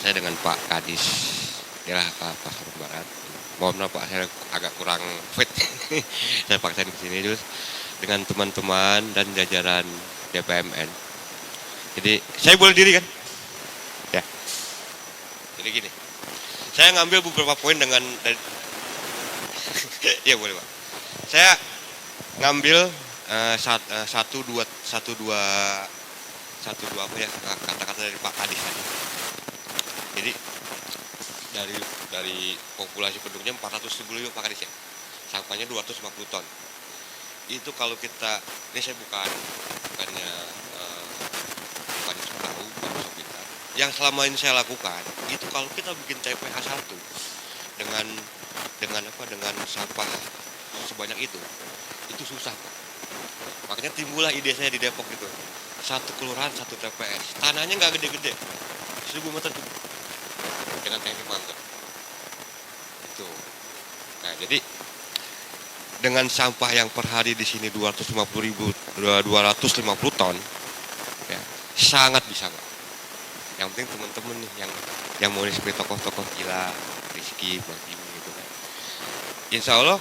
saya dengan Pak Kadis daerah Pasar Barat. Mohon maaf Pak, saya agak kurang fit. Saya paksain ke sini terus dengan teman-teman dan jajaran DPMN. Jadi saya boleh diri kan? Ya. Jadi gini, saya ngambil beberapa poin dengan ya boleh Pak. Saya ngambil satu dua apa ya kata-kata dari Pak Kadis tadi. Jadi dari populasi penduduknya 400.000 lebih Pak Kadis ya. Sampahnya 250 ton. Itu kalau kita, ini saya bukannya sok tahu, bukan sok pintar. Yang selama ini saya lakukan itu kalau kita bikin TPA 1 dengan sampah sebanyak itu susah Pak. Makanya timbullah ide saya di Depok itu. Satu kelurahan satu TPS. Tanahnya nggak gede-gede. 1000 meter cukup. Dengan teknik mangkok. Itu. Nah, jadi dengan sampah yang per hari di sini 250 ton, ya, sangat bisa Pak. Yang penting teman-teman nih yang mau seperti tokoh-tokoh gila, Rizky, Bagi gitu kan. Insya Allah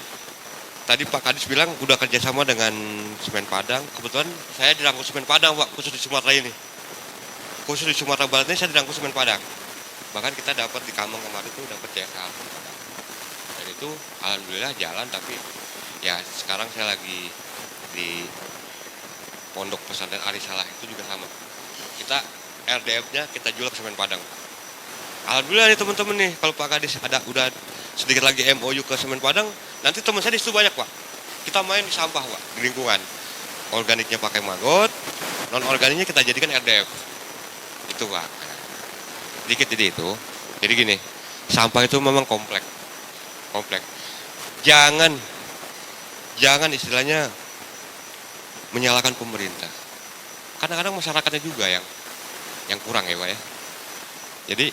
tadi Pak Kadis bilang udah kerjasama dengan Semen Padang. Kebetulan saya dirangkul Semen Padang Pak, khusus di Sumatera ini. Khusus di Sumatera Barat ini saya dirangkul Semen Padang. Bahkan kita dapat di Kamang kemarin itu dapat CSR. Dan itu alhamdulillah jalan, tapi ya sekarang saya lagi di Pondok Pesantren Arisalah itu juga sama. Kita RDF-nya kita jual ke Semen Padang. Alhamdulillah nih teman-teman nih, kalau Pak Kadis udah sedikit lagi MOU ke Semen Padang, nanti teman saya di situ banyak Pak. Kita main di sampah Pak, di lingkungan. Organiknya pakai maggot, non organiknya kita jadikan RDF. Itu Pak. Dikit jadi itu. Jadi gini, sampah itu memang kompleks. Jangan istilahnya menyalahkan pemerintah. Kadang-kadang masyarakatnya juga yang kurang ya Pak ya. Jadi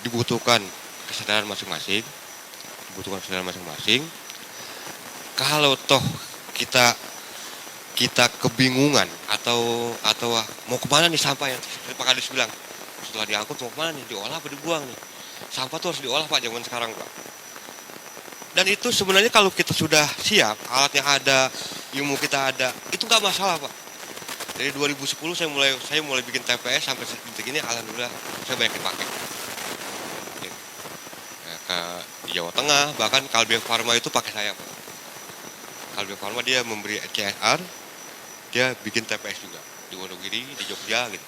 dibutuhkan kesadaran masing-masing. Kalau toh kita kebingungan atau mau kemana nih sampah yang Pak Kadis bilang, setelah diangkut mau kemana nih, diolah apa dibuang nih. Sampah tuh harus diolah Pak zaman sekarang Pak. Dan itu sebenarnya kalau kita sudah siap, alatnya ada, ilmu kita ada, itu nggak masalah Pak. Dari 2010 saya mulai bikin TPS sampai detik ini, alhamdulillah saya banyak dipakai. Di Jawa Tengah, bahkan Kalbe Pharma itu pakai saya Pak. Kalbe Pharma dia memberi CSR, dia bikin TPS juga di Wonogiri, di Jogja gitu.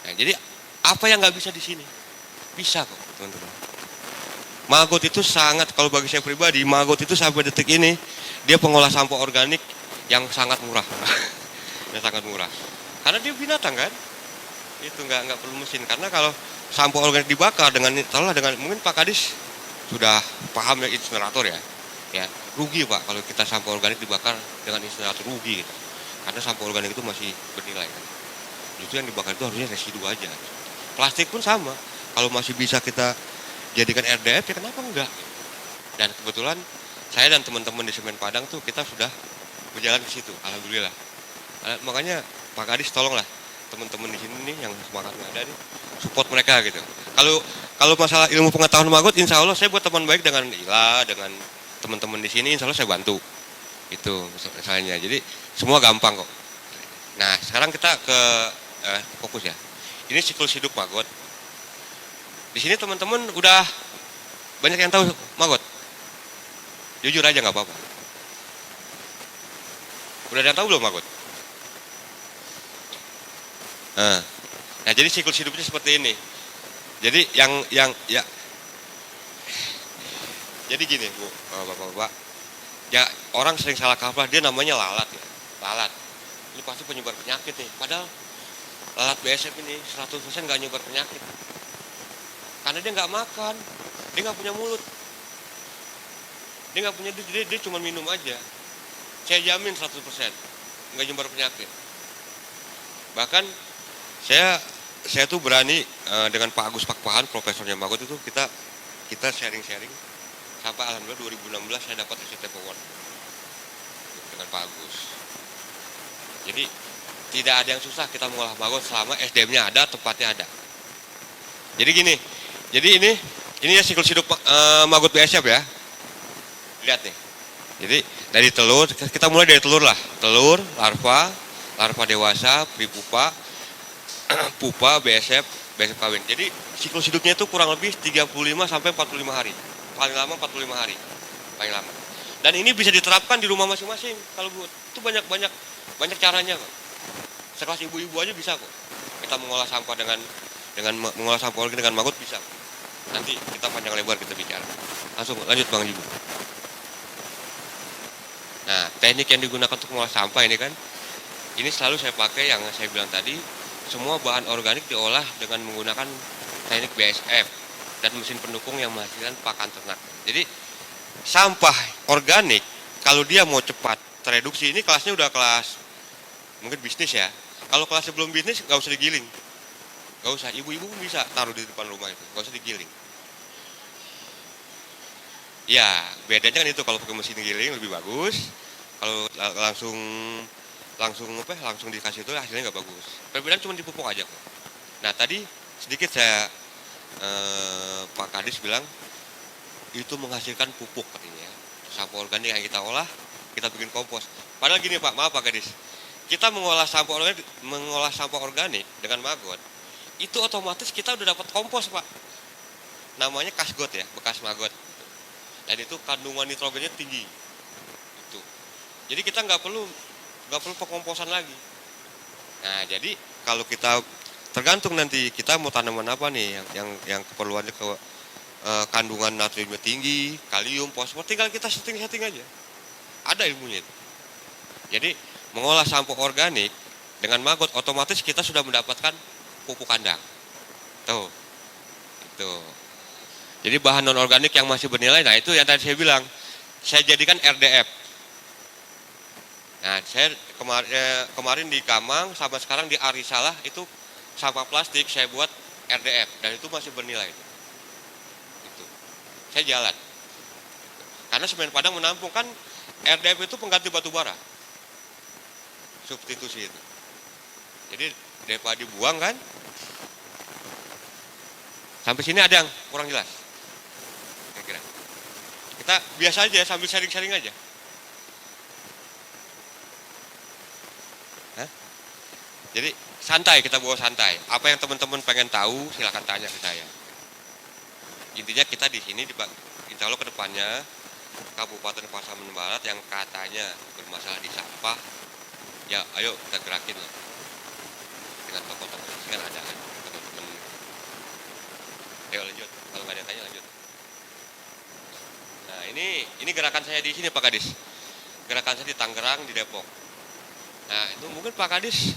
Nah, jadi apa yang nggak bisa di sini bisa kok teman-teman. Maggot itu sangat, kalau bagi saya pribadi, maggot itu sampai detik ini dia pengolah sampah organik yang sangat murah. Yang sangat murah. Karena dia binatang kan, itu nggak perlu mesin. Karena kalau sampah organik dibakar dengan mungkin Pak Kadis sudah paham ya insinerator ya, rugi Pak kalau kita sampah organik dibakar dengan insinerator, rugi gitu. Karena sampah organik itu masih bernilai kan. Justru yang dibakar itu harusnya residu aja. Plastik pun sama, kalau masih bisa kita jadikan RDF ya kenapa enggak? Dan kebetulan saya dan teman-teman di Semen Padang tuh kita sudah berjalan ke situ, alhamdulillah. Makanya Pak Kadis tolonglah teman-teman di sini nih yang semangatnya ada nih, support mereka gitu. Kalau masalah ilmu pengetahuan maggot, insya Allah saya buat teman baik dengan Ila, dengan teman-teman di sini, insya Allah saya bantu. Itu misalnya. Jadi semua gampang kok. Nah sekarang kita ke fokus ya. Ini siklus hidup maggot. Di sini teman-teman udah banyak yang tahu maggot. Jujur aja nggak apa-apa. Udah ada yang tahu belum maggot? Nah jadi siklus hidupnya seperti ini. Jadi jadi gini Bu, Bapak-bapak. Ya orang sering salah kaprah, dia namanya lalat ya. Lalat. Ini pasti penyebar penyakit nih. Padahal lalat BSF ini 100% nggak nyebar penyakit. Karena dia nggak makan, dia nggak punya mulut, dia nggak punya duit, dia cuma minum aja. Saya jamin 100% nggak nyebar penyakit. Bahkan saya tuh berani dengan Pak Agus Pakpahan, profesornya maggot itu kita sharing-sharing sampai alhamdulillah 2016 saya dapat SCTP Award dengan Pak Agus. Jadi tidak ada yang susah kita mengolah maggot selama SDM-nya ada, tempatnya ada. Jadi gini, jadi ini ya siklus hidup maggot BSF ya. Lihat nih. Jadi dari telur, kita mulai dari telur lah. Telur, larva dewasa, prepupa, pupa, BSF, BSF kawin. Jadi siklus hidupnya itu kurang lebih 35 sampai 45 hari. Paling lama 45 hari. Paling lama. Dan ini bisa diterapkan di rumah masing-masing. Kalau buat itu banyak caranya kok. Sekelas ibu-ibu aja bisa kok. Kita mengolah sampah dengan mengolah sampah organik dengan maggot bisa. Nanti kita panjang lebar kita bicara. Langsung lanjut Bang Ibu. Nah, teknik yang digunakan untuk mengolah sampah ini kan, ini selalu saya pakai yang saya bilang tadi, semua bahan organik diolah dengan menggunakan teknik BSF dan mesin pendukung yang menghasilkan pakan ternak. Jadi sampah organik kalau dia mau cepat tereduksi, ini kelasnya udah kelas mungkin bisnis ya. Kalau kelas sebelum bisnis nggak usah digiling, nggak usah. Ibu-ibu bisa taruh di depan rumah itu, nggak usah digiling. Ya bedanya kan itu, kalau pakai mesin giling lebih bagus. Kalau langsung dikasih itu hasilnya nggak bagus. Perbedaan cuma di pupuk aja kok. Nah tadi sedikit saya Pak Kadis bilang itu menghasilkan pupuk katanya. Sampah organik yang kita olah, kita bikin kompos. Padahal gini Pak, maaf Pak Kadis, kita mengolah sampah organik dengan maggot, itu otomatis kita udah dapat kompos Pak. Namanya kasgot ya, bekas maggot. Dan itu kandungan nitrogennya tinggi. Itu. Jadi kita nggak perlu pengkomposan lagi. Nah jadi kalau kita tergantung nanti kita mau tanaman apa nih yang keperluannya kandungan natriumnya tinggi, kalium, fosfor, tinggal kita setting aja. Ada ilmunya itu. Jadi mengolah sampah organik dengan maggot, otomatis kita sudah mendapatkan pupuk kandang. Tuh. Itu. Jadi bahan non organik yang masih bernilai, nah itu yang tadi saya bilang, saya jadikan RDF. Nah, saya kemarin di Kamang sama sekarang di Arisalah itu sampah plastik saya buat RDF dan itu masih bernilai. Itu. Saya jalan. Karena semen Padang menampung kan RDF itu pengganti batu bara. Substitusi itu. Jadi daripada dibuang kan. Sampai sini ada yang kurang jelas. Kira-kira. Kita biasa aja sambil sharing-sharing aja. Hah? Jadi santai, kita bawa santai. Apa yang teman-teman pengen tahu silakan tanya ke saya. Intinya kita di sini insya Allah ke depannya Kabupaten Pasaman Barat yang katanya bermasalah di sampah, ya ayo kita gerakin lah. Dengan tokoh-tokoh kan ada kan teman-teman. Ayo lanjut, kalau nggak ada tanya lanjut. Nah ini gerakan saya di sini Pak Kadis. Gerakan saya di Tangerang, di Depok. Nah itu mungkin Pak Kadis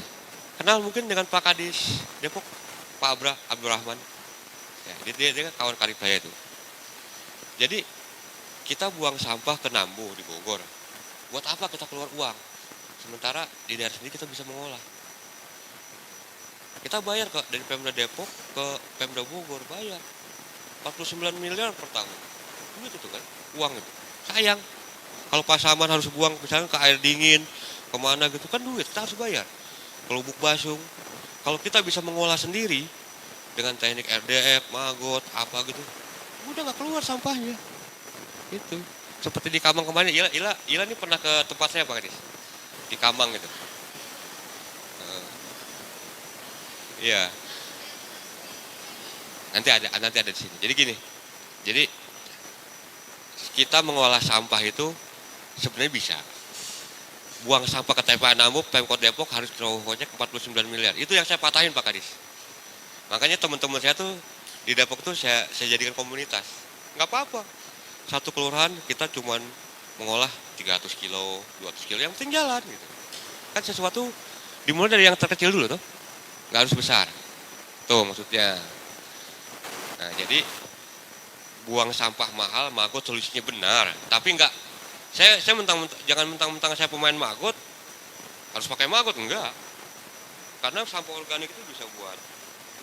kenal mungkin dengan Pak Kadis Depok, Pak Abdurrahman. Ya, dia kan kawan karib saya itu. Jadi kita buang sampah ke Nambu di Bogor. Buat apa kita keluar uang? Sementara di daerah sendiri kita bisa mengolah. Kita bayar ke dari Pemda Depok ke Pemda Bogor, bayar 49 miliar per tahun. Duit itu kan, uang itu. Sayang. Kalau Pasaman harus buang misalnya ke air dingin, kemana gitu kan duit, kita harus bayar. Ke Lubuk Basung. Kalau kita bisa mengolah sendiri dengan teknik RDF, maggot, apa gitu, udah nggak keluar sampahnya. Itu. Seperti di Kamang kemarin, Ila ini pernah ke tempat saya Pak Kadis. Di Kamang gitu. Iya. Nanti ada di sini. Jadi gini. Jadi kita mengolah sampah itu sebenarnya bisa. Buang sampah ke TPA Nambu, Pemkot Depok harus projek 49 miliar. Itu yang saya patahin Pak Kadis. Makanya teman-teman saya tuh di Depok tuh saya jadikan komunitas. Nggak apa-apa. Satu kelurahan kita cuman mengolah 300 kilo, 200 kilo, yang penting jalan gitu. Kan sesuatu dimulai dari yang terkecil dulu tuh. Nggak harus besar. Tuh maksudnya. Nah jadi buang sampah mahal, maggot solusinya benar. Tapi enggak, saya jangan mentang-mentang saya pemain maggot harus pakai maggot, enggak. Karena sampah organik itu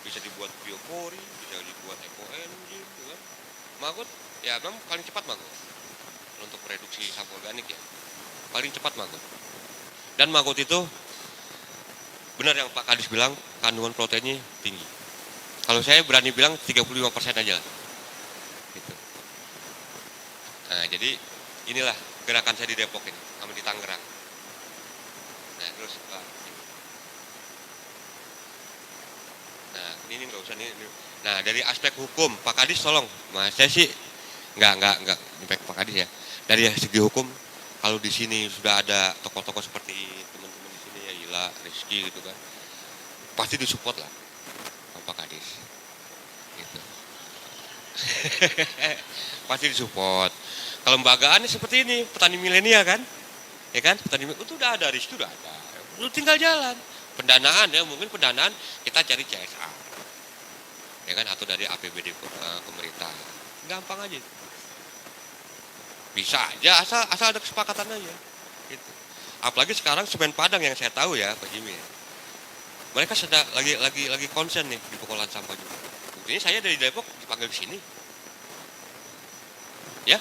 bisa dibuat biopori, bisa dibuat ekoenzim, gitu kan. Maggot ya memang paling cepat maggot untuk reduksi sampah organik ya. Paling cepat maggot. Dan maggot itu benar yang Pak Kadis bilang, kandungan proteinnya tinggi. Kalau saya berani bilang 35% aja lah. Gitu. Nah, jadi inilah gerakan saya di Depok ini, sama di Tangerang. Nah, terus nah ini nggak usah ini. Nah, dari aspek hukum, Pak Kadis tolong, Mas saya sih nggak impact Pak Kadis ya. Dari segi hukum, kalau di sini sudah ada tokoh-tokoh seperti teman-teman di sini ya, Ila, Rizky gitu kan, pasti disupport lah sama Pak Kadis. Gitu. Pasti disupport. Kelembagaannya seperti ini, petani milenial kan, ya kan, petani itu udah ada, Rizky udah ada, lu tinggal jalan. Pendanaan ya, mungkin pendanaan kita cari CSR, ya kan, atau dari APBD pemerintah, gampang aja, bisa aja asal ada kesepakatan aja. Gitu. Apalagi sekarang Semen Padang yang saya tahu ya Pak Jimmy, mereka sedang lagi konsen nih di pengolahan sampah juga. Buktinya saya dari Depok dipanggil ke sini, ya.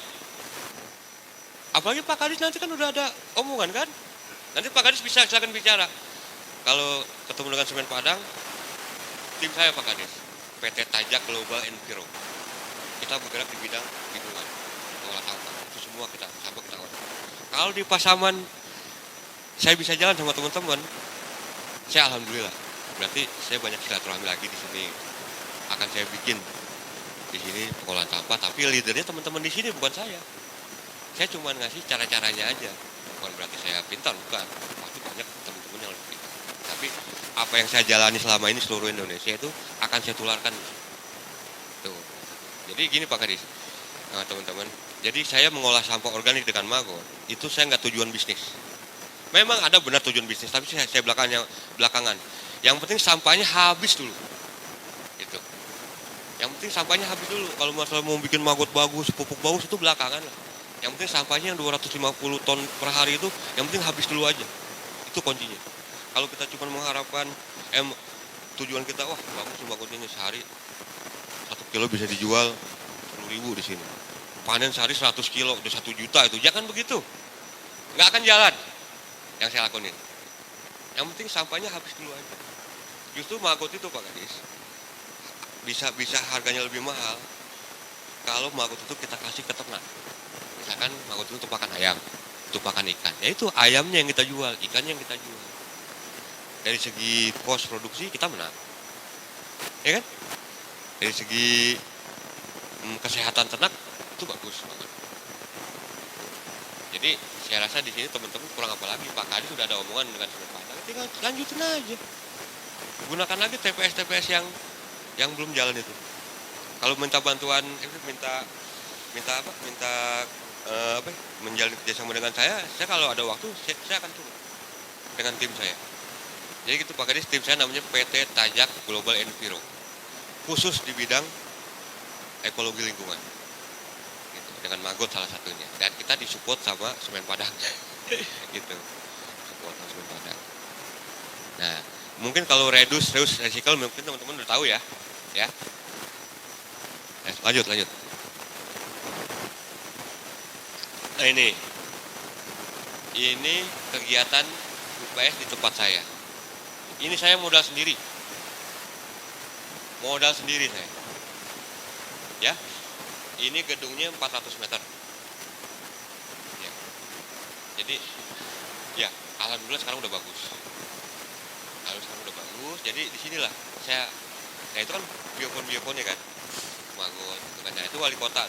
Apalagi Pak Kadis nanti kan udah ada omongan kan, nanti Pak Kadis bisa silakan bicara. Kalau ketemu dengan Semen Padang, tim saya Pak Kadis, PT Tajak Global Enviro, kita bergerak di bidang lingkungan, mengolah sampah, itu semua kita sampah kita olah. Kalau di Pasaman saya bisa jalan sama teman-teman, saya alhamdulillah. Berarti saya banyak silaturahmi lagi di sini. Akan saya bikin di sini pengolahan sampah, tapi leadernya teman-teman di sini bukan saya. Saya cuma ngasih cara-caranya aja. Bukan berarti saya pintar, bukan. Pasti banyak teman-teman yang lebih pintar. Tapi apa yang saya jalani selama ini seluruh Indonesia itu akan saya tularkan. Tuh. Jadi gini Pak Kadis, teman-teman. Jadi saya mengolah sampah organik dengan Maggot, itu saya nggak tujuan bisnis. Memang ada benar tujuan bisnis, tapi saya belakangan. Yang penting sampahnya habis dulu. Gitu. Yang penting sampahnya habis dulu. Kalau masalah mau bikin Maggot bagus, pupuk bagus itu belakangan lah. Yang penting sampahnya yang 250 ton per hari itu, yang penting habis dulu aja. Itu kuncinya. Kalau kita cuma mengharapkan tujuan kita, wah bagus Maggot ini sehari 1 kilo bisa dijual 10.000 di sini. Panen sehari 100 kilo udah 1 juta itu. Jangan begitu. Nggak akan jalan yang saya lakuin. Yang penting sampahnya habis dulu aja. Justru Maggot itu Pak Kadis bisa harganya lebih mahal kalau Maggot itu kita kasih ke ternak. Misalkan Maggot itu tumpakan ayam, tumpakan ikan. Ya itu ayamnya yang kita jual, ikannya yang kita jual. Dari segi kos produksi kita menang. Ya kan? Dari segi kesehatan ternak itu bagus banget. Jadi saya rasa di sini teman-teman kurang apa lagi, Pak Kadis sudah ada omongan dengan Semen Padang, tinggal lanjutin aja. Gunakan lagi TPS yang belum jalan itu. Kalau minta bantuan, menjalin kerjasama dengan saya kalau ada waktu saya akan turun dengan tim saya. Jadi gitu Pak Kadis, tim saya namanya PT Tajak Global Enviro, khusus di bidang ekologi lingkungan. Gitu, dengan Maggot salah satunya. Dan kita disupport sama Semen Padang. Gitu. Support sama Semen Padang. Nah, mungkin kalau reduce recycle mungkin teman-teman udah tahu ya. Ya. Lanjut. Nah, ini kegiatan UPS di tempat saya. Ini saya modal sendiri saya. Ya, ini gedungnya 400 meter. Ya. Jadi, ya, alhamdulillah sekarang udah bagus. Jadi disinilah saya, nah itu kan bioponnya kan, Maggot, gitu kan. Nah itu wali kota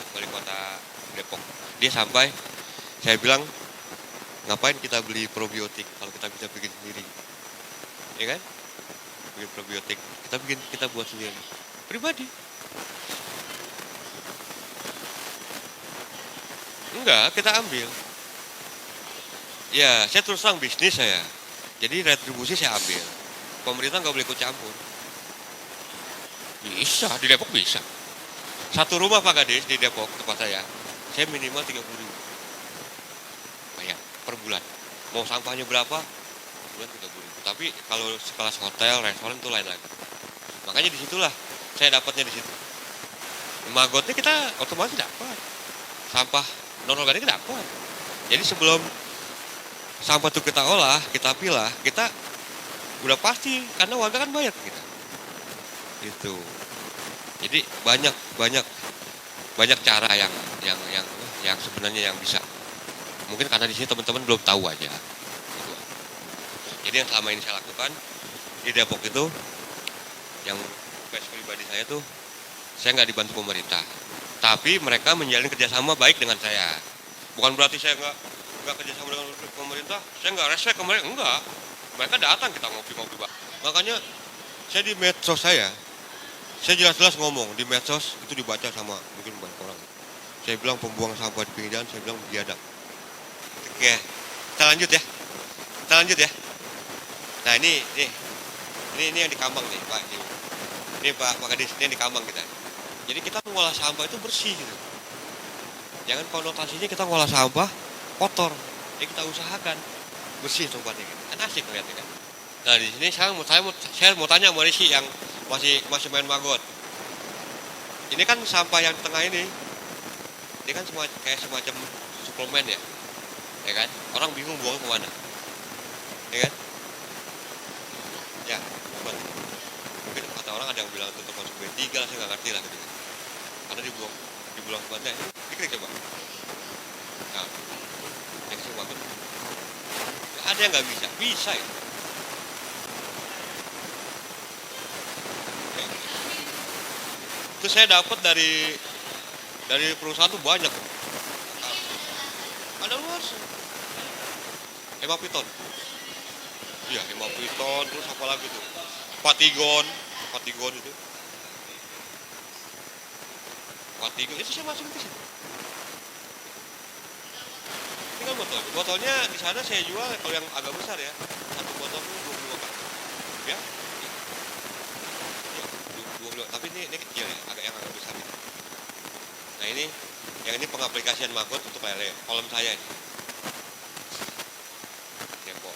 Depok. Dia sampai, saya bilang, ngapain kita beli probiotik kalau kita bisa bikin sendiri, ya kan? Bikin probiotik, kita buat sendiri, pribadi. Enggak, kita ambil. Ya, saya terus terang bisnis saya. Jadi retribusi saya ambil. Pemerintah nggak boleh ikut campur. Bisa, di Depok bisa. Satu rumah Pak Kadis di Depok tempat saya minimal 30.000 bayar per bulan. Mau sampahnya berapa? Bulan 30.000. Tapi kalau sekelas hotel, restoran itu lain lagi. Makanya disitulah saya dapatnya di situ. Maggotnya kita otomatis dapat. Sampah non organik dapat. Jadi sebelum sampah itu kita olah, kita pilah, kita udah pasti karena warga kan bayar kita. Itu. Jadi banyak banyak banyak cara yang yang sebenarnya yang bisa. Mungkin karena di sini teman-teman belum tahu aja. Gitu. Jadi yang selama ini saya lakukan di Depok itu, yang case pribadi saya tuh, saya nggak dibantu pemerintah. Tapi mereka menjalin kerjasama baik dengan saya. Bukan berarti saya nggak kerjasama dengan pemerintah, saya nggak respect ke mereka, enggak. Mereka datang, kita ngopi-ngopi, Pak. Makanya saya di medsos saya jelas-jelas ngomong di medsos itu dibaca sama mungkin banyak orang. Saya bilang pembuang sampah di pinggir jalan, saya bilang biadab. Oke, kita lanjut ya. Kita lanjut ya. Nah ini yang di Kambang nih, Pak. Ini Pak Kadis, ini yang di Kambang kita. Jadi kita mengolah sampah itu bersih gitu. Jangan konotasinya kita mengolah sampah kotor. Jadi kita usahakan bersih tempatnya gitu. Kan asik ngeliatnya kan. Nah di sini saya mau tanya sama Risi yang masih main magot. Ini kan sampah yang di tengah ini kan kayak semacam suplemen ya kan? Orang bingung buang kemana, ya kan? Ya, mungkin kata orang ada yang bilang itu termasuk B3 lah, saya nggak ngerti lah gitu. Karena dibuang kemana? Diklik coba. Nah, yang kasih magot. Ada yang nggak bisa ya. Itu saya dapat dari perusahaan tuh banyak. Ada luas. Hemapiton. Iya, hemapiton, terus apa lagi tuh? Patigon itu. Patigon itu saya masukin ke sini. Tinggal botol. Botolnya di sana saya jual kalau yang agak besar ya. Satu botol itu 25 Pak. Ya. Ya, 25. Tapi ini kecil ya, yang agak besar ya. Nah yang ini pengaplikasian magot untuk lele, kolam saya ini. Depok.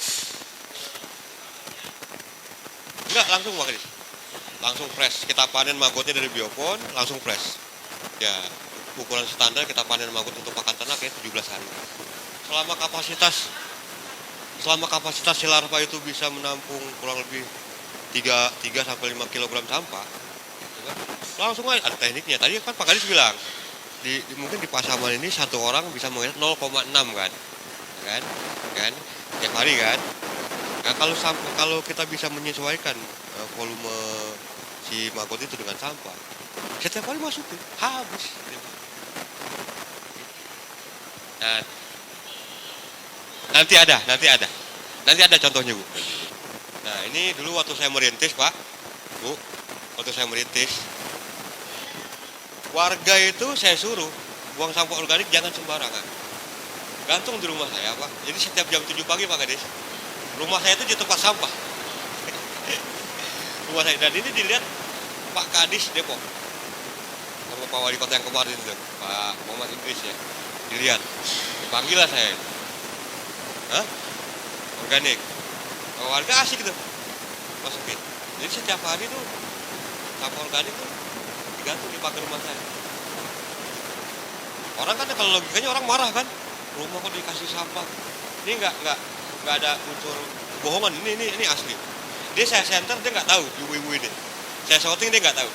Enggak, langsung Pak Kadis. Langsung fresh. Kita panen magotnya dari biopon, langsung fresh. Ya, ukuran standar kita panen magot untuk pakan ternak ya 17 hari. Selama kapasitas si larva itu bisa menampung kurang lebih 3 sampai 5 kg sampah. Gitu kan? Langsung aja ada tekniknya. Tadi kan Pak Kadis bilang mungkin di Pasaman ini satu orang bisa menghemat 0,6 kan tiap hari kan. Nah, kalau kita bisa menyesuaikan volume si magot itu dengan sampah, setiap hari masukin habis. Nah, nanti ada contohnya Bu. Nah ini dulu waktu saya merintis Pak Bu, warga itu saya suruh buang sampah organik jangan sembarangan. Gantung di rumah saya Pak. Jadi setiap jam 7 pagi Pak Kadis, rumah saya itu di tempat sampah. Rumah saya, dan ini dilihat Pak Kadis Depok sama Pak Wali Kota yang kemarin itu, Pak Muhammad Idris ya. Dilihat, dipanggil lah saya. Hah? Organik. Warga asik gitu masukin. Jadi setiap hari tuh sampah organik tuh digantung di pagar rumah saya. Orang kan kalau logikanya orang marah kan, rumah kok dikasih sampah. Ini nggak ada unsur bohongan. Ini asli. Dia saya center, dia nggak tahu ibu-ibu ini. Saya shooting, dia nggak tahu.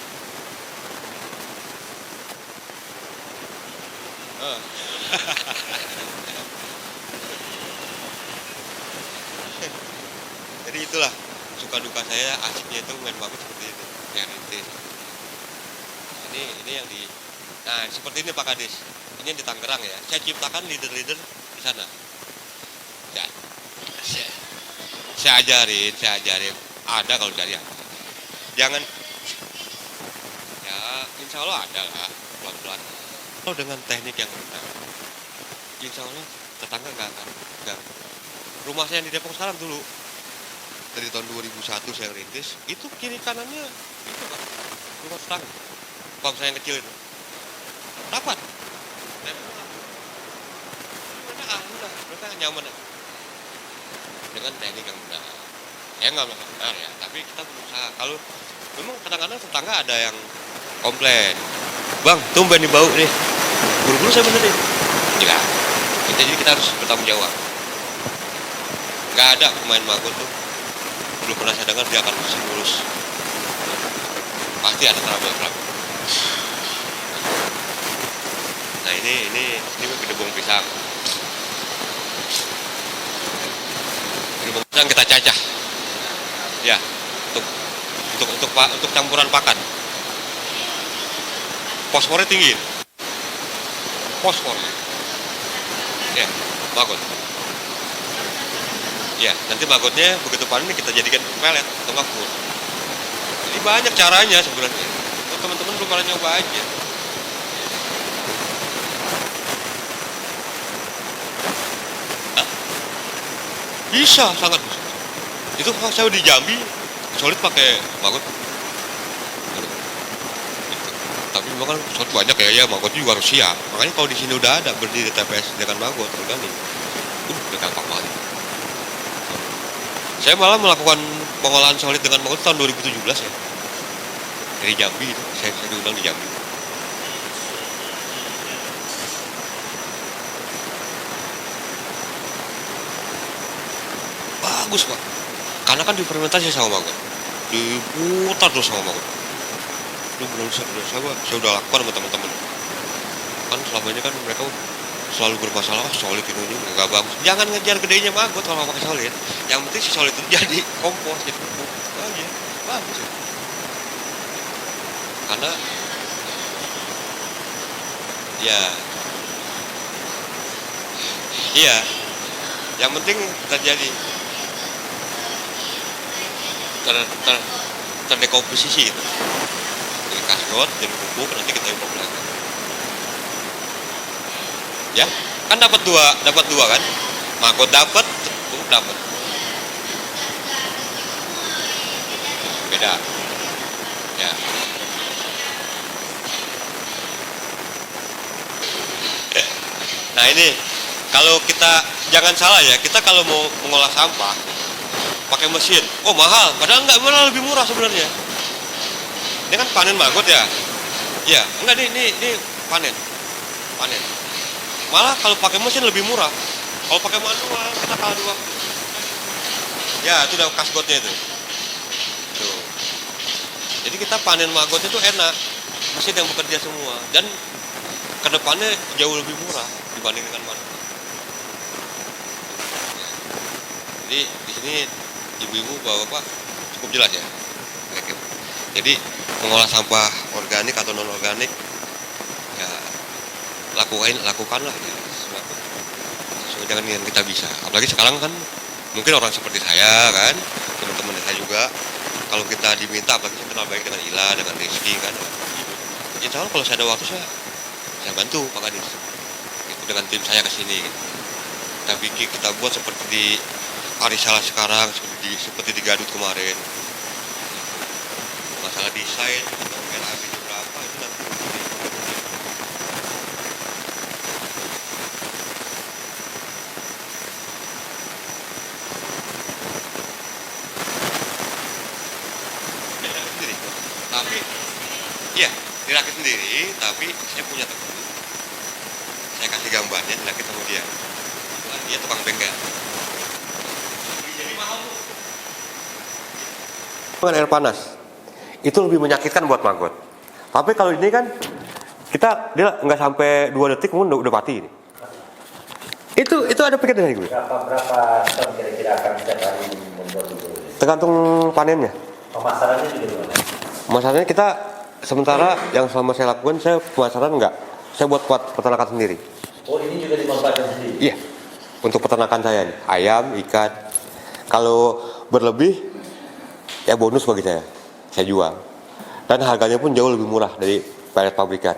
Jadi itulah suka duka saya, asiknya itu main bagus seperti itu, yang rintis. Ini yang di, nah seperti ini Pak Kadis. Ini yang di Tangerang ya. Saya ciptakan leader-leader di sana. Ya, saya ajarin. Ada kalau cari ada. Jangan, ya insya Allah ada lah, pelan-pelan. Kalau dengan teknik yang benar, insya Allah tetangga nggak akan. Rumah saya yang di Depok sekarang dulu, dari tahun 2001 saya rintis, itu kiri kanannya itu Pak, rumah tetangga. Pam saya yang kecil itu. Dapat. Mereka nyaman dengan teknik yang benar. Ya nggak benar ya, tapi kita berusaha. Kalau memang kadang-kadang tetangga ada yang komplain, Bang, tumben nih bau nih, buru-buru saya benerin. Enggak, jadi kita harus bertanggung jawab. Nggak ada pemain magot tuh, belum pernah saya dengar dia akan bersih mulus. Pasti ada trouble. ini gedebong pisang. Gedebong pisang kita cacah. Ya, untuk campuran pakan. Fosfornya tinggi. Fosfor. Ya, maggot. Ya, nanti maggotnya begitu panen kita jadikan pelet atau ngapur. Jadi banyak caranya sebenarnya. Teman-teman belum pernah nyoba aja. Hah? Bisa, sangat bisa. Itu saya di Jambi solid pakai maggot. Tapi memang kan pesawat banyak ya maggot juga harus siap. Makanya kalau di sini udah ada berdiri TPS dengan maggot organik, udah gampang banget. Saya malah melakukan pengolahan solid dengan maggot tahun 2017 ya, dari Jambi itu. Saya diundang di Jambi. Bagus Pak, karena kan difermentasi sama maggot, diputar terus sama maggot. Saya udah lakukan sama teman-teman. Kan selama ini kan mereka selalu bermasalah, solid ini nggak bagus. Jangan ngejar gedenya maggot kalau pakai solid. Yang penting si solid itu jadi kompos, jadi pupuk aja, bagus ya. Karena ya, iya, yang penting terjadi terdekomposisi gitu. Jadi kasgot, jadi pupuk, nanti kita impor lagi. Ya, kan dapat dua kan? Maggot dapat, pupuk dapat. Beda. Ya. Nah ini, kalau kita jangan salah ya, kita kalau mau mengolah sampah pakai mesin, oh mahal, padahal enggak, malah lebih murah sebenarnya. Ini kan panen maggot ya, ya enggak ini panen. Malah kalau pakai mesin lebih murah. Kalau pakai manual kita kalah di waktu. Ya itu udah kasgotnya itu. Tuh. Jadi kita panen maggotnya itu enak, mesin yang bekerja semua dan kedepannya jauh lebih murah dibanding dengan manual. Jadi di sini ibu-ibu bapak cukup jelas ya. Jadi mengolah sampah organik atau non organik ya lakukanlah ya, sesuai dengan yang kita bisa. Apalagi sekarang kan mungkin orang seperti saya kan, teman-teman saya juga, kalau kita diminta apalagi saya kenal baik dengan Ila, dengan Rizky kan, insya Allah kalau saya ada waktu saya bantu Pak Kadis itu dengan tim saya kesini gitu. Kita buat seperti di Arisala sekarang, seperti di Gadut kemarin. Masalah desain atau LHB berapa itu nanti. Sendiri. Tapi ya dirakit sendiri, tapi saya punya teman. Saya kasih gambarnya, dirakit sama dia. Dia tukang bengkel. Dengan air panas itu lebih menyakitkan buat maggot. Tapi kalau ini kan dia nggak sampai 2 detik mungkin udah mati ini. Itu ada pikir dari gue. Berapa ton kira-kira akan setiap hari membuat itu? Tergantung panennya. Pemasarannya juga gimana? Pemasarannya kita sementara yang selama saya lakukan, saya pemasaran enggak. Saya buat peternakan sendiri. Oh ini juga dimanfaatkan sendiri? Iya. Untuk peternakan saya nih, ayam, ikan. Kalau berlebih ya bonus bagi saya jual. Dan harganya pun jauh lebih murah dari pelet pabrikan.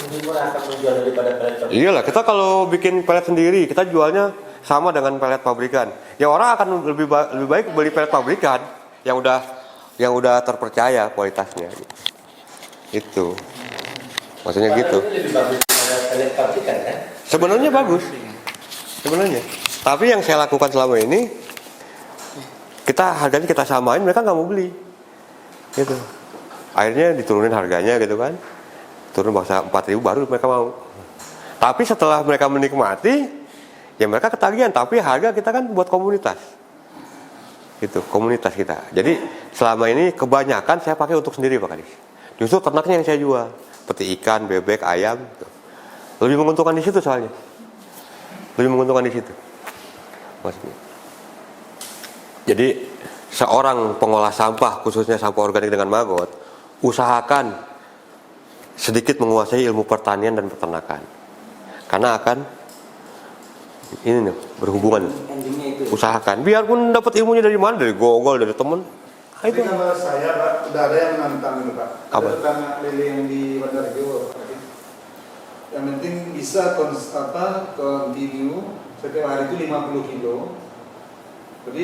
Lebih murah akan menjual daripada pelet pabrikan? Iyalah, kita kalau bikin pelet sendiri, kita jualnya sama dengan pelet pabrikan. Ya orang akan lebih baik beli pelet pabrikan yang udah terpercaya kualitasnya. Itu. Maksudnya gitu. Lebih bagus daripada pelet pabrikan kan? Sebenarnya bagus. Sebenarnya. Tapi yang saya lakukan selama ini, harganya kita samain, mereka nggak mau beli gitu. Akhirnya diturunin harganya gitu kan, turun bahasa 4.000 baru mereka mau. Tapi setelah mereka menikmati ya mereka ketagihan. Tapi harga kita kan buat komunitas gitu, komunitas kita. Jadi selama ini kebanyakan saya pakai untuk sendiri Pak Kadis. Justru ternaknya yang saya jual seperti ikan, bebek, ayam gitu. Lebih menguntungkan di situ soalnya. Lebih menguntungkan di situ. Maksudnya. Jadi seorang pengolah sampah, khususnya sampah organik dengan maggot, usahakan sedikit menguasai ilmu pertanian dan peternakan. Karena akan ini nih, berhubungan. Usahakan. Biarpun dapat ilmunya dari mana, dari Google, dari temen. Tapi kalau saya Pak, udah ada yang menantang itu Pak. Apa? Ada ternak lele yang di Bandarjo. Yang penting bisa continue setiap hari itu 50 kilo. Jadi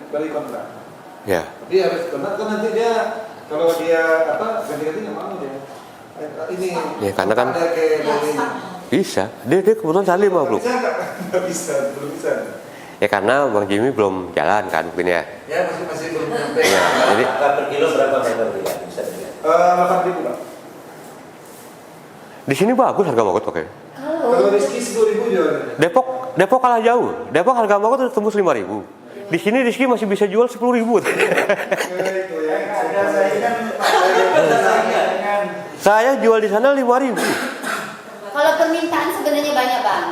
balik kontrak. Ya. Tapi harus kontrak kan nanti dia kalau dia ganti-ganti nggak mau dia. Ini. Ya karena kan ada kayak lele. bisa. Dia kebetulan salah 50. Bisa nggak bisa, belum bisa. Ya karena Bang Jimmy belum jalan kan mungkin ya. Ya masih belum sampai. Ya, jadi Angka per kilo berapa meter ya? Bisa dilihat. 8.000 Pak. di sini bagus harga maggot oke. Kalau Rizky 10.000 jualnya. Depok kalah jauh. Depok harga maggot udah tembus 5.000. Di sini Rizky masih bisa jual 10.000. Itu ya. Saya kan Saya jual di sana 5.000. Kalau permintaan sebenarnya banyak Bang.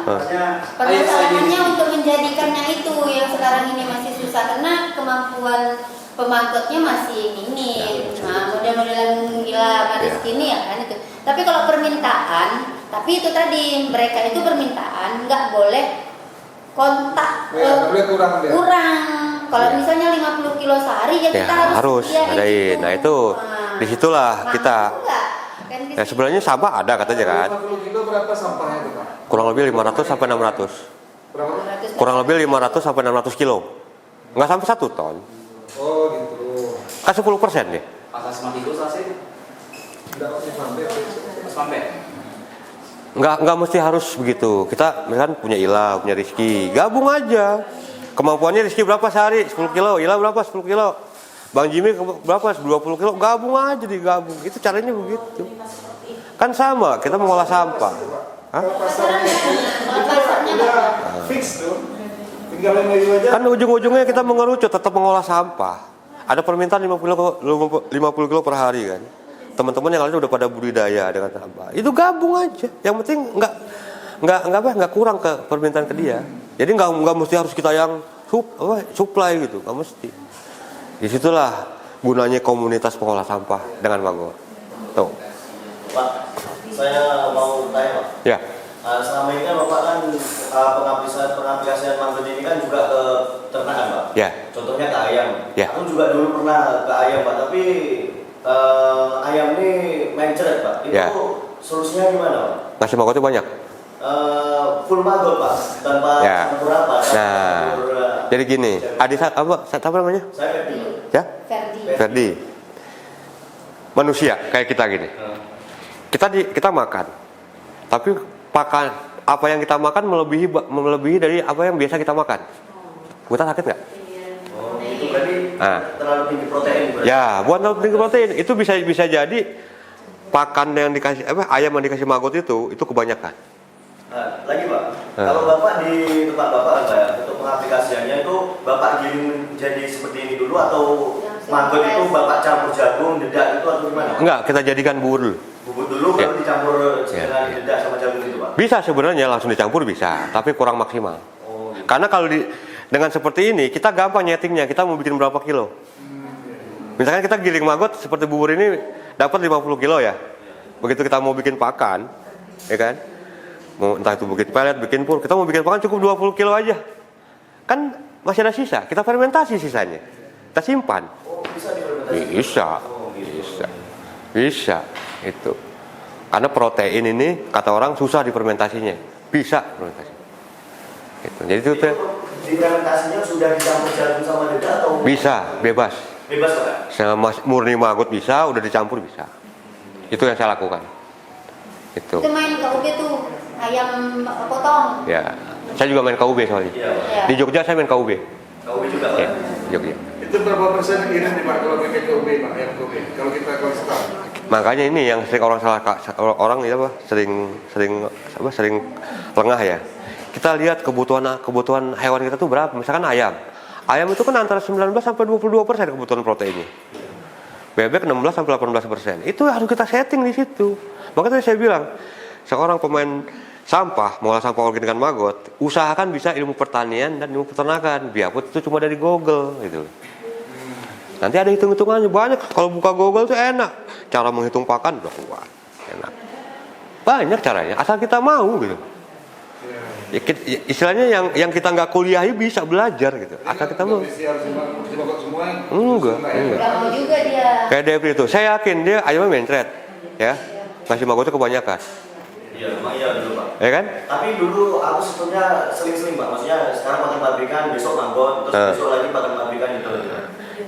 Permasalahannya untuk menjadikannya itu yang sekarang ini masih susah karena kemampuan pemaggotnya masih minim. Nah, model-modelan gila garis ini ya kan itu. Tapi kalau permintaan, tapi itu tadi mereka itu permintaan nggak boleh kontak boleh kurang dia. kurang. Kalau misalnya 50 kilo sehari ya kita harus adain. sediain Nah itu disitulah kita. Kan di Ya sebenarnya sampah ada katanya kan. 50 kilo berapa sampahnya itu Pak? Kurang lebih 500 sampai 600. Berapa? Kurang lebih 500 sampai 600 kilo. Nggak sampai 1 ton. Oh gitu. Kan 10% deh. Pasal sematiku sih Enggak sampai. sampai. Nggak mesti harus begitu. Kita misalkan punya Ila, punya Rizky, gabung aja. Kemampuannya Rizky berapa sehari? 10 kilo. Ila berapa? 10 kilo. Bang Jimmy berapa? 20 kilo. Gabung aja digabung. Itu caranya begitu. Kan sama, kita mengolah sampah. Hah? Kalau pasarnya udah fix tuh. Tinggal MOU aja. Kan ujung-ujungnya kita mengerucut, tetap mengolah sampah. Ada permintaan 50 kilo per hari kan. Teman-teman yang lain udah pada budidaya dengan sampah. Itu gabung aja. Yang penting nggak kurang ke permintaan ke dia. Jadi nggak mesti harus kita yang supply gitu, nggak mesti. Disitulah gunanya komunitas pengolah sampah dengan maggot. Tuh. Pak, saya mau tanya Pak. Ya. Selama ini kan Bapak kan pengaplikasian maggot ini kan juga ke ternakan Pak. Ya. Contohnya ke ayam. Ya. Aku juga dulu pernah ke ayam Pak, tapi ayam ini mencret Pak. Itu Ya. solusinya gimana Pak? Ngasih maggotnya banyak. Full maggot Pak, tanpa Ya. campur apa? Nah, jadi gini, apa namanya? Saya Ferdi. Ya, Ferdi. Ferdi. Manusia kayak kita gini. Kita makan, tapi apa yang kita makan melebihi dari apa yang biasa kita makan. Kita sakit nggak? Oh, itu berarti terlalu tinggi protein berarti. Ya, buat tinggi protein itu bisa jadi pakan yang dikasih ayam yang dikasih maggot itu kebanyakan. Nah, lagi Pak, kalau Bapak di tempat Bapak Pak ya, untuk pengaplikasiannya itu Bapak giling jadi seperti ini dulu atau maggot itu Bapak campur jagung, dedak itu atau gimana? Enggak, kita jadikan bubur. Bubur dulu Ya. baru dicampur Ya, dengan ya. dedak sama jagung itu Pak? Bisa sebenarnya langsung dicampur bisa, tapi kurang maksimal. Oh, gitu. Karena kalau dengan seperti ini kita gampang nyetingnya, kita mau bikin berapa kilo. Misalkan kita giling maggot seperti bubur ini dapat 50 kilo ya. Begitu kita mau bikin pakan, ya kan? Mau entah itu bikin pelet, bikin pur, kita mau bikin pakan cukup 20 kilo aja. Kan masih ada sisa, kita fermentasi sisanya. Kita simpan. Oh, bisa difermentasi? Bisa. Oh, gitu. Bisa. Itu. Karena protein ini kata orang susah difermentasinya. Bisa fermentasi. Gitu. Jadi itu Difermentasinya sudah dicampur jagung sama dedak atau? bisa, bebas. Bebas Pak? Sama murni maggot bisa, udah dicampur bisa. Itu yang saya lakukan. Itu. Itu main KUB tuh ayam potong. Ya. Saya juga main KUB soalnya. Iya Pak. Ya. Di Jogja saya main KUB. KUB juga Pak? Ya, di Jogja. Itu berapa persen irin di Pak kalau pakai KUB Pak, yang KUB? Kalau kita konstan. Makanya ini yang sering orang sering lengah ya. Kita lihat kebutuhan hewan kita tuh berapa. Misalkan ayam. Ayam itu kan antara 19 sampai 22% kebutuhan proteinnya. Bebek 16 sampai 18%. Itu harus kita setting di situ. Makanya tadi saya bilang, seorang pemain sampah, mengolah sampah organik dengan maggot, usahakan bisa ilmu pertanian dan ilmu peternakan. Biarpun itu cuma dari Google gitu. Nanti ada hitung-hitungannya banyak. Kalau buka Google tuh enak. Cara menghitung pakan udah kuat, enak. Banyak caranya, asal kita mau gitu. Ya, istilahnya yang kita nggak kuliahi bisa belajar gitu. Asal kita mau. Enggak. Nggak mau juga dia. Kayak Devri itu, saya yakin dia ayamnya mencret, ya. Ngasih magotnya kebanyakan. Iya, emang iya dulu Pak. Ya kan? Tapi dulu aku sebetulnya seling-seling Pak. Maksudnya sekarang pakan pabrikan, besok manggot, terus besok lagi pakan pabrikan gitu.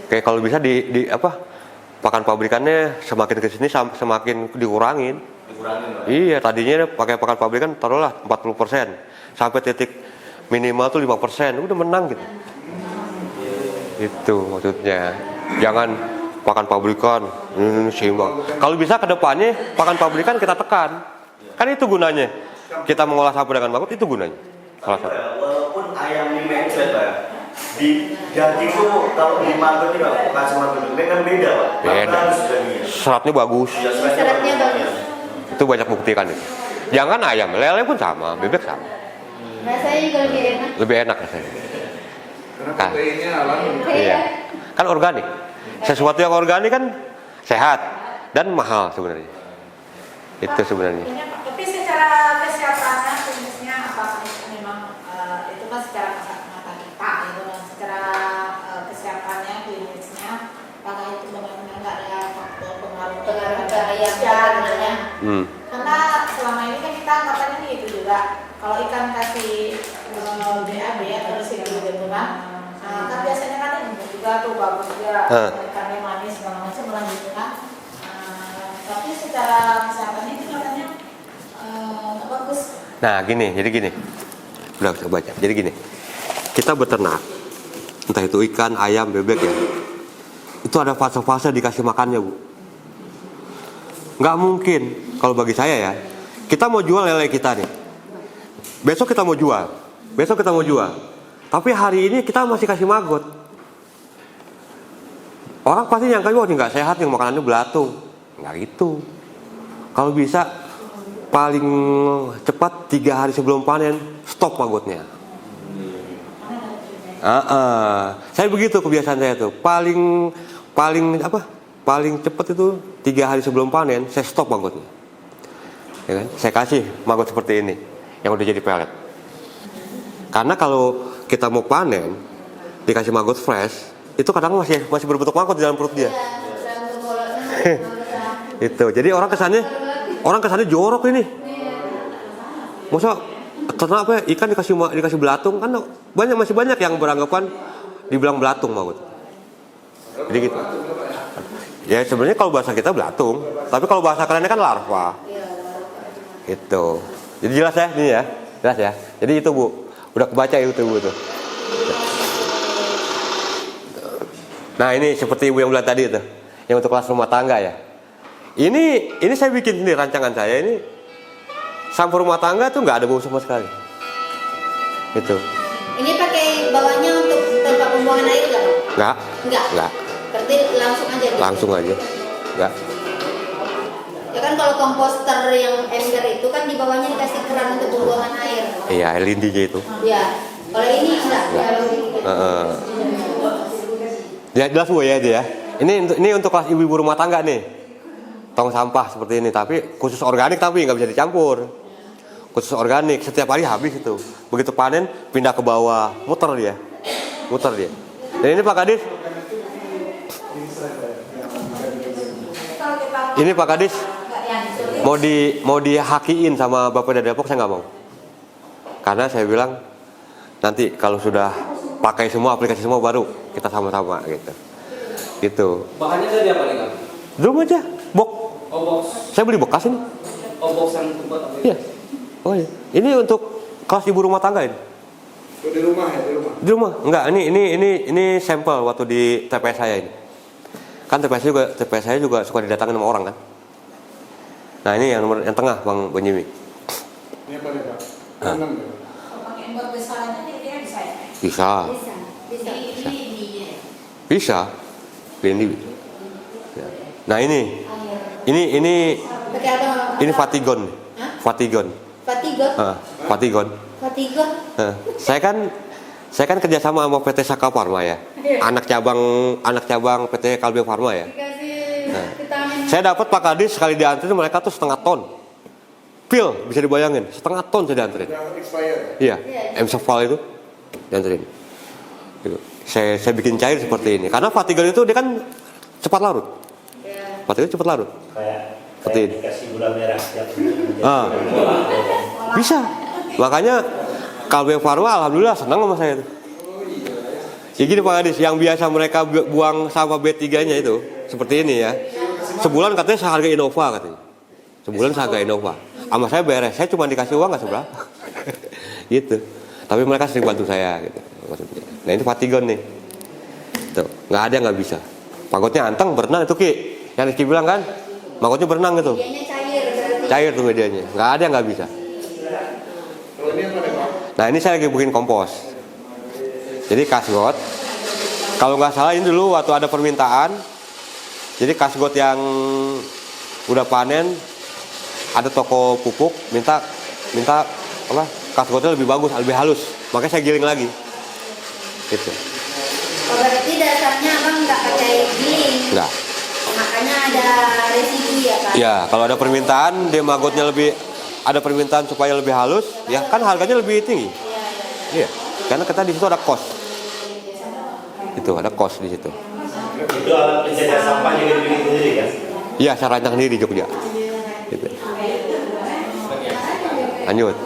Kayak kalau bisa di apa? Pakan pabrikannya semakin ke sini semakin dikurangin. Dikurangin Pak. Iya, tadinya pakai pakan pabrikan taruhlah 40%. Sampai titik minimal tuh 5%, udah menang gitu. Itu maksudnya. Jangan pakan pabrikan seimbang. Kalau bisa ke depannya pakan pabrikan kita tekan. Kan itu gunanya. Kita mengolah sampah dengan maggot itu gunanya. Walaupun ayam ini mencret Pak, di daging itu kalau di maggot ini Pak, kasih maggot itu kan beda Pak. Beda. Seratnya bagus. Iya, Seratnya bagus. Itu banyak buktikan itu. Jangan ayam, lele pun sama, bebek sama. Rasanya juga lebih enak. Lebih enak rasanya. Karena proteinnya alami. Iya. Kan organik. Sesuatu yang organik kan sehat dan mahal sebenarnya. Itu sebenarnya. Tapi secara kesehatan klinisnya apakah memang itu kan secara mata kita gitu kan, secara kesehatannya klinisnya apakah itu benar-benar nggak ada faktor pengaruh Ke ayam sebenarnya. Karena selama ini kan kita anggapannya gitu juga, kalau ikan kasih BAB atau residu gitu kan, kan biasanya kan empuk juga tuh, bagus juga, ikannya manis segala macam lah gitu kan. Tapi secara kesehatannya itu katanya nggak bagus. Nah gini, jadi gini. Udah saya baca. Jadi gini. Kita beternak, entah itu ikan, ayam, bebek ya. Itu ada fase-fase dikasih makannya Bu. Nggak mungkin, kalau bagi saya ya. Kita mau jual lele kita nih. Besok kita mau jual. Tapi hari ini kita masih kasih maggot. Orang pasti nyangka, wah ini nggak sehat, yang makanannya belatung. Nggak gitu. Kalau bisa paling cepat 3 hari sebelum panen stop maggotnya. Saya begitu kebiasaan saya tuh. Paling cepat itu 3 hari sebelum panen saya stop maggotnya. Ya kan? Saya kasih maggot seperti ini yang udah jadi pelet. Karena kalau kita mau panen dikasih maggot fresh, itu kadang masih berbentuk maggot di dalam perut dia. Itu. Jadi orang kesannya jorok ini. Masa ternak apa ya? Ikan dikasih belatung kan masih banyak yang beranggapan dibilang belatung maggot. Jadi gitu. Ya sebenarnya kalau bahasa kita belatung, tapi kalau bahasa kerennya kan larva. Itu. Jadi jelas ya ini ya. Jelas ya. Jadi itu Bu. Udah kebaca itu Bu tuh. Nah, ini seperti Ibu yang bilang tadi itu. Yang untuk kelas rumah tangga ya. Ini saya bikin sendiri rancangan saya ini. Sampah rumah tangga tuh nggak ada bau sama sekali. Itu. Ini pakai bawahnya untuk tempat pembuangan air nggak Bang? Nggak. Berarti langsung aja. Langsung aja. Nggak. Ya kan kalau komposter yang ember itu kan di bawahnya dikasih keran untuk pembuangan air. Iya, air lindinya itu. Ya. Kalau ini enggak. Ya jelas Bu ya itu ya. Ini untuk kelas ibu-ibu rumah tangga nih. Tong sampah seperti ini, tapi khusus organik tapi nggak bisa dicampur. Khusus organik setiap hari habis itu. Begitu panen pindah ke bawah, muter dia. Dan ini Pak Kadis. Ini Pak Kadis mau dihakiin sama Bapak dari Depok, saya nggak mau. Karena saya bilang nanti kalau sudah pakai semua aplikasi semua baru kita sama-sama gitu. Bahannya dari apa nih Kang? Drum aja, box. Oh box. Saya beli bekas ini. Oh box yang tempat apa? Iya. Oh iya. Ini untuk kelas ibu rumah tangga ini. Di rumah ya, di rumah. Di rumah? Enggak, ini sampel waktu di TPS saya ini. Kan TPS saya juga suka didatangin sama orang kan. Nah, ini yang tengah Bang Jimmy. Ini apa nih Pak? Nah. Pakai ember besarnya dia bisa ya? Bisa. Bisa. Ini. Nah, ini Pakai apa? Fatigon. Hah? Fatigon. Fatigon. Fatiga. Saya kan kerjasama sama PT Saka Pharma ya, anak cabang PT Kalbe Pharma ya. Vitamin. Saya dapat Pak Kadis sekali dianterin mereka tuh 1/2 ton. Pil bisa dibayangin, 1/2 ton saya dianterin. Yang expired. Iya, M-Sefal itu dianterin. Gitu. Saya bikin cair seperti ini karena Fatigon itu dia kan cepat larut. Fatigon cepat larut. Kayak dikasih gula merah setiap Bisa. Makanya Kalbe Pharma alhamdulillah senang sama saya itu. Ya gini Pak Kadis, yang biasa mereka buang sampah B3-nya itu seperti ini ya. Sebulan katanya seharga Innova katanya. Sebulan seharga Innova. Sama saya beres, saya cuma dikasih uang nggak seberapa. Gitu. Tapi mereka sering bantu saya gitu. Nah ini Fatigon nih. Tuh, nggak ada yang nggak bisa. Magotnya anteng berenang itu Ki. Yang Rizky bilang kan, magotnya berenang gitu. Medianya cair berarti. Cair tuh medianya. Nggak ada yang nggak bisa. Kalau ini apa nih Pak? Nah ini saya lagi bikin kompos. Jadi kasgot. Kalau nggak salah ini dulu waktu ada permintaan. Jadi kasgot yang udah panen, ada toko pupuk minta apa? Kasgotnya lebih bagus, lebih halus. Makanya saya giling lagi. Gitu. Oh, berarti dasarnya abang nggak pakai giling. Enggak. Makanya ada residu ya Pak. Ya, kalau ada permintaan dia magotnya ada permintaan supaya lebih halus, ya kan harganya lebih tinggi. Iya. Karena kita di situ ada kos. Itu ada kos di situ. itu alat pencetak sampahnya gitu sendiri kan? Iya, saya rancang sendiri di Jogja. Gitu. Lanjut.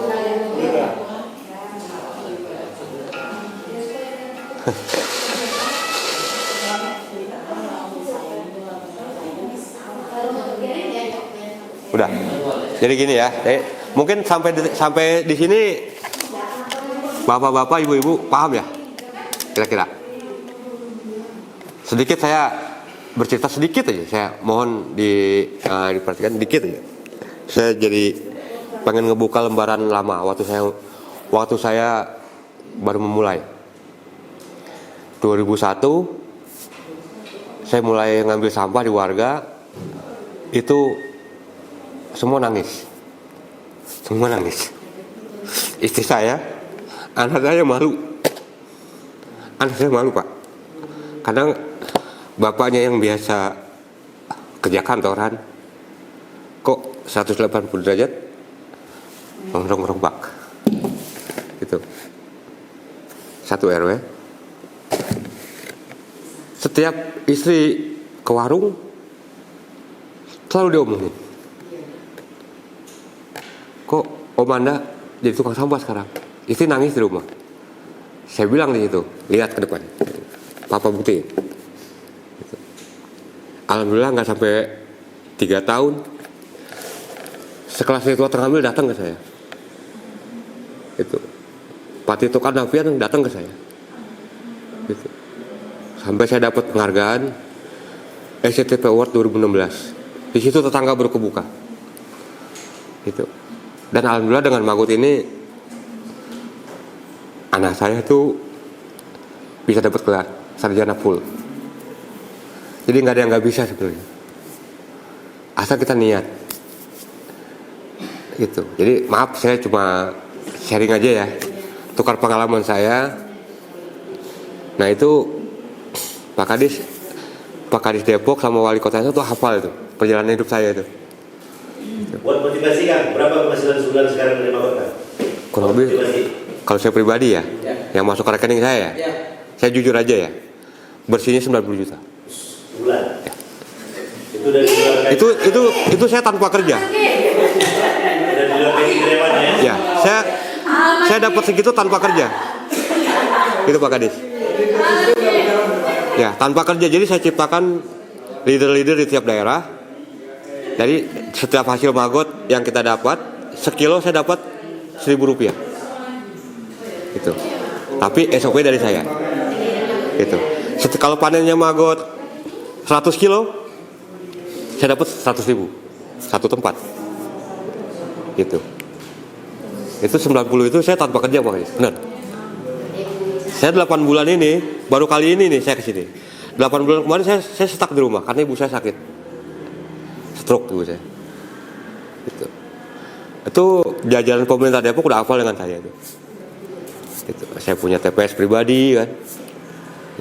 Udah. Jadi gini ya. Mungkin sampai di sini bapak-bapak, ibu-ibu paham ya? Kira-kira. Sedikit saya bercerita sedikit aja. Saya mohon diperhatikan dikit aja. Saya jadi pengen ngebuka lembaran lama waktu saya baru memulai. 2001 saya mulai ngambil sampah di warga, itu semua nangis. Istri saya, anak saya malu. Anak saya malu Pak, kadang bapaknya yang biasa kerja kantoran kok 180 derajat ngerombak gitu. Satu RW, setiap istri ke warung selalu diomongin, kok Om Anda jadi tukang sampah sekarang. Istri nangis di rumah. Saya bilang di situ, lihat ke depan, Papa buktiin. Gitu. Alhamdulillah nggak sampai 3 tahun, sekelas Ridwan Terngambil datang ke saya. Itu Pak Tito Karnavian datang ke saya. Gitu. Sampai saya dapat penghargaan SCTP Award 2016. Di situ tetangga baru kebuka. Gitu. Dan alhamdulillah dengan Magot ini anak saya tuh bisa dapat gelar sarjana full. Jadi nggak ada yang nggak bisa sebenarnya. Asal kita niat. Gitu. Jadi maaf saya cuma sharing aja ya, tukar pengalaman saya. Nah itu Pak Kadis Depok sama wali kotanya tuh hafal itu perjalanan hidup saya itu. Buat motivasi kan, berapa penghasilan sebulan sekarang menerima kota? Kurang lebih, kalau saya pribadi ya, yang masuk ke rekening saya, saya jujur aja ya, bersihnya 90 juta. Sebulan? Ya. Itu dari luar Itu saya tanpa kerja. dari luar gaji karyawannya ya? Ya, saya dapat segitu tanpa kerja. Itu Pak Kadis. Ya, tanpa kerja. Jadi saya ciptakan leader-leader di tiap daerah. Jadi setiap hasil Magot yang kita dapat, sekilo saya dapat 1.000 rupiah. Gitu. Tapi SOP dari saya. Gitu. Kalau panennya Magot 100 kilo, saya dapat 100.000 satu tempat. Gitu. Itu 90 itu saya tanpa kerja Pak Kadis. Benar. Saya 8 bulan ini, baru kali ini nih saya kesini. 8 bulan kemarin saya stuck di rumah karena ibu saya sakit. Stroke ibu saya. Gitu. Itu jajaran pemerintah Depok udah hafal dengan saya itu. Gitu. Saya punya TPS pribadi kan.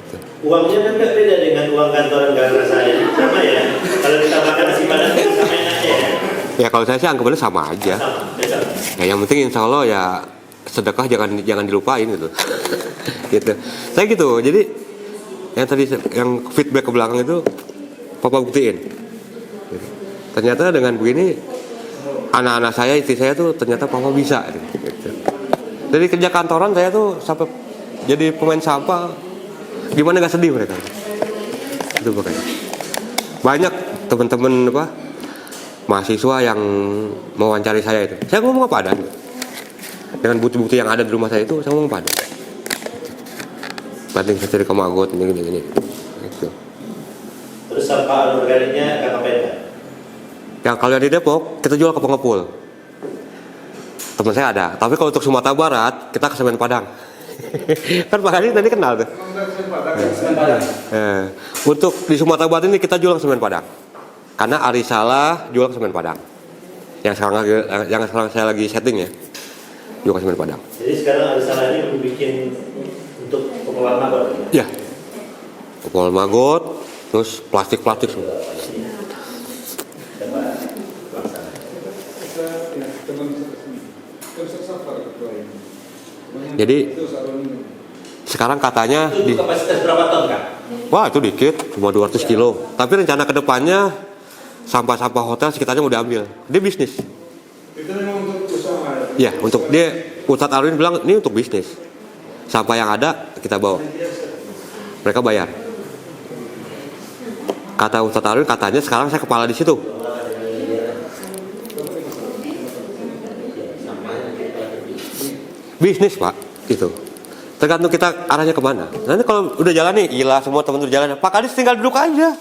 Gitu. Uangnya kan nggak beda dengan uang kantoran gara saya, sama ya. Kalau kita makan nasi padang itu sama enaknya ya. Ya kalau saya sih anggapannya sama aja. Sama, beda. Ya yang penting insya Allah ya sedekah jangan dilupain gitu. Gitu. Saya gitu. Jadi yang feedback ke belakang itu papa buktiin. Gitu. Ternyata dengan begini anak-anak saya, istri saya tuh ternyata papa bisa. Gitu. Dari kerja kantoran saya tuh sampai jadi pemain sampah, gimana nggak sedih mereka? Itu makanya. Banyak teman-teman mahasiswa yang mewawancari saya itu. Saya ngomong apa adanya. Dengan bukti-bukti yang ada di rumah saya itu, saya ngomong apa adanya. Banding saya cari kemagot gini. Gitu. Terus sampah organiknya akan ngapain Pak? Yang kalian di Depok, kita jual ke pengepul. Teman saya ada. Tapi kalau untuk Sumatera Barat, kita ke Semen Padang. Kan Pak Hadi tadi kenal tuh. Untuk di Sumatera Barat ini kita jual ke Semen Padang. Karena Arisalah jual ke Semen Padang. Yang sekarang saya lagi setting ya. Jual ke Semen Padang. Jadi sekarang Arisalah ini bikin untuk pengelolaan magot. Ya. Pengelolaan magot, terus plastik semua. Jadi sekarang katanya itu kapasitas berapa ton Kak? Wah itu dikit, cuma 200 kilo. Tapi rencana kedepannya sampah-sampah hotel sekitarnya mau diambil. Dia bisnis. Itu memang untuk usaha. Ya, untuk dia Ustadz Arwin bilang ini untuk bisnis. Sampah yang ada kita bawa. Mereka bayar. Kata Ustadz Arwin katanya sekarang saya kepala di situ. Bisnis Pak, gitu. Tergantung kita arahnya kemana. Nanti kalau udah jalan nih, gila semua teman udah jalan. Pak Kadis tinggal duduk aja.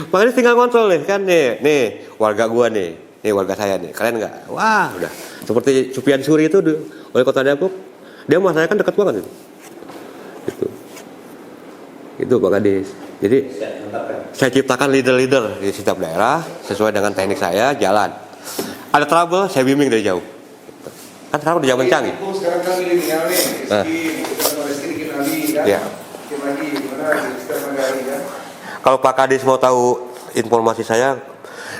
Pak Kadis tinggal kontrol nih, kan nih warga gua nih warga saya nih. Kalian nggak? Wah, udah. Seperti Supian Suri itu oleh Kota Depok, dia sama saya kan dekat banget itu. Itu Pak Kadis. Jadi saya ciptakan leader-leader di setiap daerah sesuai dengan teknik saya jalan. Ada trouble, saya bimbing dari jauh. Kan sekarang udah zaman canggih. Sekarang kan milenial nih, kita sama Rizky dikenali kan. Iya. Lagi gimana sistem menggali kan. Kalau Pak Kadis mau tahu informasi saya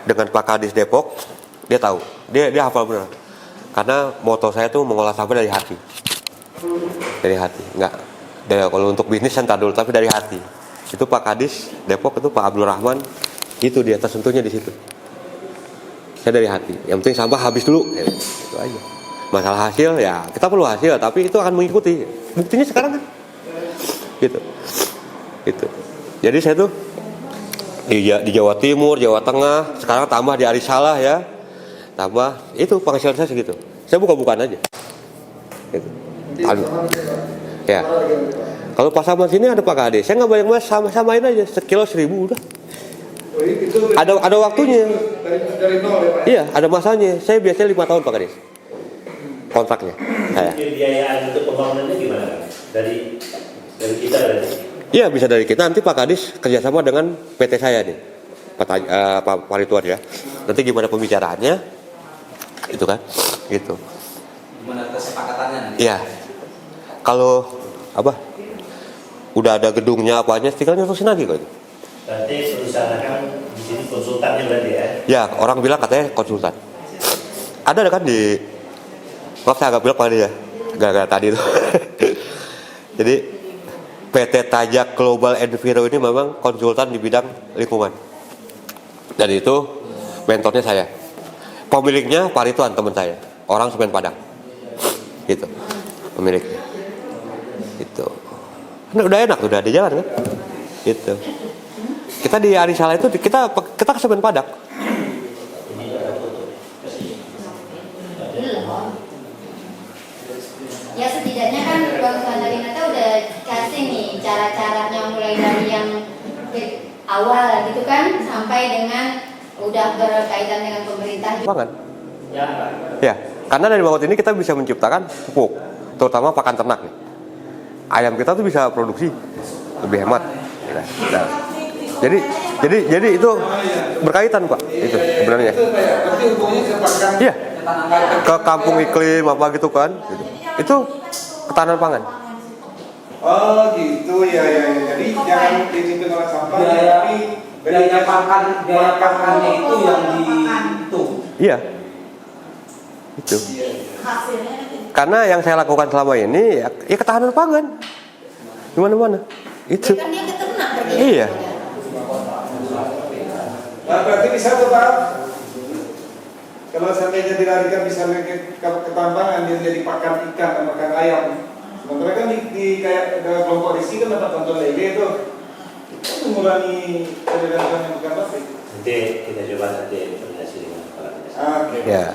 dengan Pak Kadis Depok, dia tahu. Dia hafal benar. Karena moto saya tuh mengolah sampah dari hati. Dari hati. Enggak. Kalau untuk bisnis entar dulu, tapi dari hati. Itu Pak Kadis Depok itu Pak Abdul Rahman, itu dia tersentuhnya di situ. Saya dari hati. Yang penting sampah habis dulu. Itu aja. Masalah hasil ya kita perlu hasil, tapi itu akan mengikuti. Buktinya sekarang kan. Gitu. Jadi saya tuh di Jawa Timur, Jawa Tengah, sekarang tambah di Arisalah ya. Tambah itu penghasilan saya segitu. Saya buka-bukaan aja. Gitu. Ya. Kalau pasaman sini ada Pak Kade, saya nggak banyak mas, samain aja sekilo 1.000 udah. Ada waktunya. Dari nol ya Pak. Iya, ada masanya. Saya biasanya 5 tahun Pak Kade. Kontraknya. Biayaan untuk pembangunannya gimana? Dari kita berarti? Iya bisa dari kita. Nanti Pak Kadis kerjasama dengan PT saya nih, Pak Rituan ya. Nanti gimana pembicaraannya, itu kan, gitu. Gimana kesepakatannya nanti? Iya. Kalau udah ada gedungnya apanya, tinggal nyurusin lagi kok itu. Berarti perusahaan di sini konsultannya berarti ya? Ya orang bilang katanya konsultan. Ada kan di maaf saya agak bilang pada ya, gara-gara tadi itu. Jadi PT Tajak Global Enviro ini memang konsultan di bidang lingkungan. Dan itu mentornya saya. Pemiliknya Pak Rituan teman saya, orang Semen Padang. Gitu. Pemiliknya. Gitu. Nah, udah enak, udah di jalan kan? Gitu. Kita di Arisalah itu kita ke Semen Padang. Ya setidaknya kan Bang Sandarinata udah kasih nih cara-caranya mulai dari yang awal gitu kan sampai dengan udah berkaitan dengan pemerintah. Banget. Ya, karena dari bawah ini kita bisa menciptakan pupuk, terutama pakan ternak nih. Ayam kita tuh bisa produksi lebih hemat. Jadi Jadi itu berkaitan Pak, itu sebenarnya. Itu kayak berarti hubungannya ke pakan. Iya. Ke kampung iklim apa gitu kan. Gitu. Itu ketahanan pangan. Oh gitu ya. Jadi jangan jadi pengolah sampah, tapi Biaya pakannya itu yang dihitung. Iya. Itu. Hasilnya Karena yang saya lakukan selama ini ya ketahanan pangan. Di mana-mana. Itu. Kan dia keternak pergi. Iya. Nah, berarti bisa tuh Pak. Kalau seandainya dilarikan misalnya ke ketambangan, dia jadi pakan ikan dan makan ayam. Sementara kan di kayak kelompok risiko kan dapat tonton lele itu. Itu mengurangi peredaran yang bukan plastik. Nanti kita coba nanti koordinasi dengan kepala dinas. Oke. Ya.